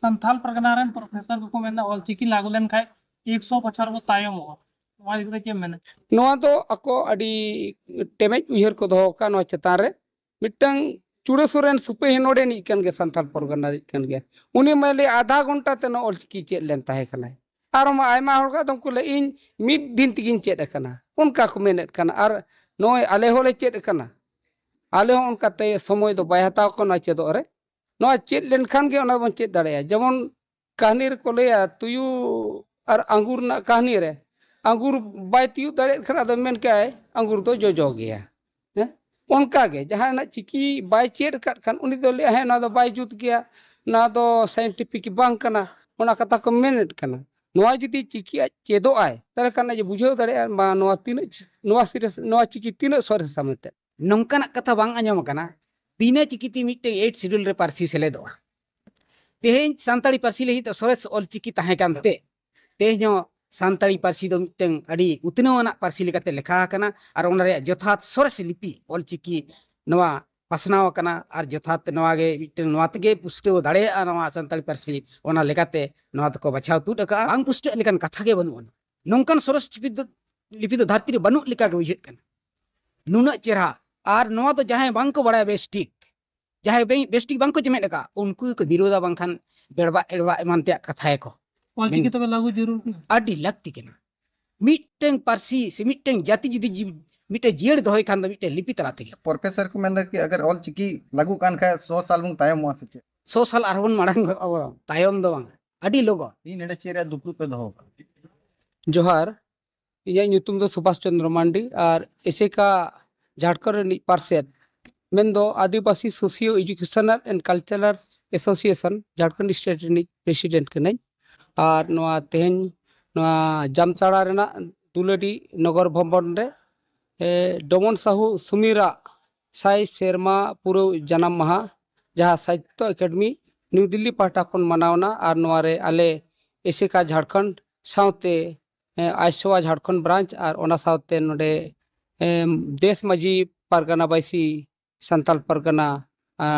Santhal Pargana rain professor को मेना ऑलचिकी लागू लेन खाय 100 बछर को तायमोगा नवा इदरे के मेना नवा तो अको अडी टेमेज उहर को दो का नवा चेतान रे मिटंग चूड़े सोरेन सुपे हिनोडे निकन के संथाल परगना निकन के उनी मेले आधा घंटा ते न ऑलचिकी चेत लेन ताहे कना आरो मा आयमा हर का तुमको ले इन मिड दिन तिगिन चेत कना उनका को मेनेट कना आर नोय आले होले चेत कना आले हो उनका ते समय दो बाय हताव को ना चेदो रे नोआ चेत लेन खान के ओना बन चेत दाड़े जेमन कहानी रे को लेया तुयु और अंगूर ना कहानी रे अंगूर बाय तियु दाड़े खरा दो मेन का अंगूर दो जोजो गया हैं उनका के जहां ना चिकी बाय चेत का खान उनी दो ले है ना दो बाय जुत गया ना दो साइंटिफिक बांग कना ओना कथा को मेनेट कना नोआ जुदी चिकी चेदो आय तारे कना जे बुझाव दाड़े मा नोआ तीन नोआ सिरियस नोआ चिकी तीन सर सामते नौकाना कथा बांग आंजम कना बिना चिकिती मिट्टे 8 शेड्यूल रे पारसी सेलेदोआ तेहेन सानताड़ी पारसी लही तो सोरेस ऑलचिकी ताहे कानते तेहेन सानताड़ी पारसी दो मिट्टे अड़ी उतनोना पारसी लेकाते लेखा कना और ओना रे जथात सोरेस लिपि ऑलचिकी नवा पासनाव कना और जथात नवा गे मिट्टे नवा तगे पुष्टो दाड़े नवा सानताड़ी पारसी ओना लेकाते नवा तको बचाव तुड का बांग पुष्टो लेकान कथा गे बनु नौकान सोरेस लिपि दो धरती रे बनु लेका गे बुझेत कना नुना चेहरा और नवा तो जहां बांग को बड़ा बेस्टिक जहां बेस्टिक बांग को जमेट का उनको को विरोधा बांखान बेड़बा एड़बा एमानते कथाए को ऑलचिकी तो लागू जरूर अडी लगती केना मिटटेंग पारसी से मिटटेंग जाति जुदी मिटे जियड़ दोय खान मिटे लिपि तला तेगे प्रोफेसर को मेन कि अगर ऑल चिकी लागू कान खाय 100 साल मुंग तायम मुआ से 100 साल आरबन माडंग तायम दो बांग अडी लोगो ती नेडे चेरे दुपुर पे दो जोहार इया ᱧᱩᱛᱩᱢ ᱫᱚ सुभाष चंद्र मांडी और एसेका झारखंड पार्षद मेन्दो Adivasi socio educational and cultural association Jharkhand state president Kanai और नोआ तेहन नोआ जामचाड़ा रेना दुलड़ी नगर भवन रे डमन साहू सुमीरा साई शेरमा पूरा जन्म माहा जहाँ साहित्य एकेडमी न्यू दिल्ली पाहटा खन मनावना और नोआ रे आले एसेका झारखंड साउते आइसवा झारखंड ब्रांच और ओना साउते नोडे देश मजी परगना बाईसी संताल परगना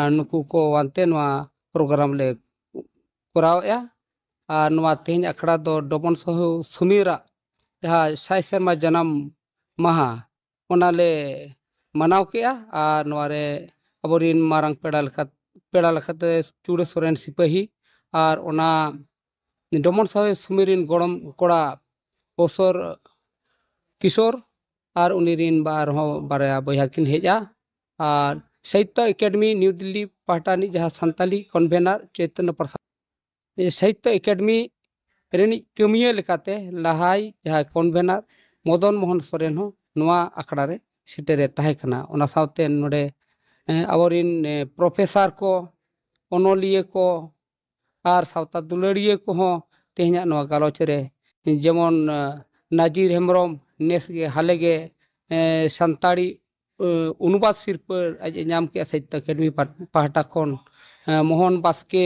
नुकु को वानते नोआ प्रोग्राम ले करावया और नोआ तेहन अखड़ा दो डबन सहु सुमीरा जहाँ साई शर्मा जन्म माहा ओनाले मनाव के और नोआ रे अबोरिन मारंग पेड़ा लखते चूड़े सोरेन सिपाही और ओना डमन सहु सुमीरिन गड़म कोड़ा पोसर किशोर और उनिरिन बार हो बारया बया किन हेजा और साहित्य एकेडमी न्यू दिल्ली पाहटानी जहाँ सानताली कन्वेनर चैतन्य प्रसाद साहित्य एकेडमी रेनी कमिया लेकाते लहाई जहाँ कन्वेनर मदन मोहन सोरेन हो नोआ आखड़ा रे सेटेरे ताहे कना ओना साउते नोडे अबोरिन प्रोफेसर को ओनोलिये को और सावता दुलड़िये को हो तेहना नोआ गालोच रे जेमन नाजिर हेम्ब्रम नेस गे हाले गे संताड़ी अनुवाद सिरपर आज नाम के साहित्य एकेडमी पाहटा खन मोहन बास्के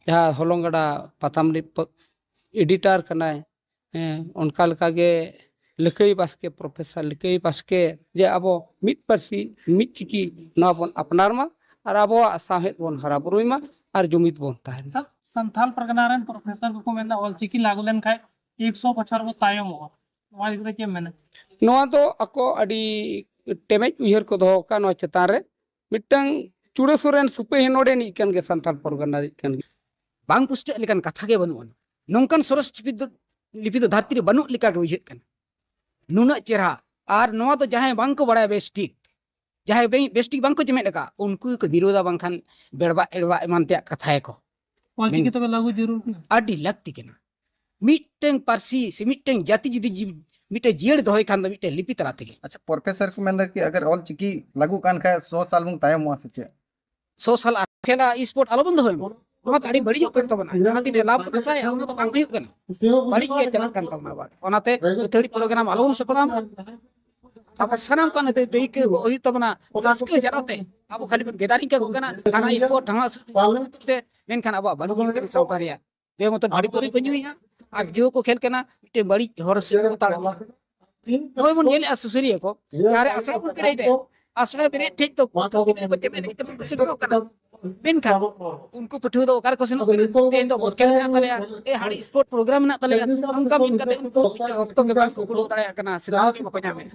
जहाँ हलंगड़ा पाताम एडिटर कनाय उनका लका गे लकई बास्के प्रोफेसर लकई बास्के जे अब मिट पारसी मिट चिकी नवा बन अपनार मा और अब साहेब बन हरा बुरुई मा और जुमित बन ताहे संथाल परगना रेन प्रोफेसर को मेना ऑलचिकी लागू लेन खाय 100 बछर को तायमोगा नवा इदरे के मेना नोआ तो अको अडी टेमेज उहर को दो का नोआ चेतान रे मिटंग चूड़े सोरेन सुपे हिनोडे निकन के संथाल परगना निकन बांग पुष्ट लेकान कथा गे बनु नौकान सोरस लिपि दो धरती रे बनु लेका गे बुझेत कना नुना चेहरा और नवा तो जहां बांग को बड़ा बेस्टिक जहां बेस्टिक बांग को जमेट का उनको को विरोधा बांखान बेड़बा एड़बा एमानते कथाए को ऑलचिकी तो लागू जरूर अडी लगती केना मिटटेंग पारसी से मिटटेंग जाति जुदी मिटे जियड़ दोय खान मिटे लिपि तला तेगे अच्छा प्रोफेसर को मेन कि अगर ऑल चिकी लागू कान खाय 100 साल मुंग तायम मुआ से 100 साल खेला स्पोर्ट आलो बंद होय नोआ ताड़ी बड़ी होकन तबना जहां दिन लाभ नसाय ओना तो बांग हुय कना बड़ी के चलन कान तबना बात ओनाते थोड़ी प्रोग्राम आलो बन सपना अब सनम कान ते देई के होई तबना रास्के जराते अब खाली बन गेदारी के गना खाना स्पोर्ट ढंगा ते मेन खान अब बड़ी के सौतारिया दे मत भाड़ी तोरी कन्युया और जो को खेल केना मिटे बड़ी हर से ताड़ नोय मन नेले सुसरिया को यारे असड़ा को पेरे दे असड़ा पेरे ठीक तो को तेमे नहीं तो कुछ को कना मेनखान उनको पठुआ दो ओकार को सेनोग कना तेन दो बोर्ड कैंप मेना तलेया ए हाड़ी स्पोर्ट प्रोग्राम मेना तलेया उनका मिन कते उनको ऑक्टो के बांग को कुलो दाड़े कना सिला के बको ᱧᱟᱢᱮ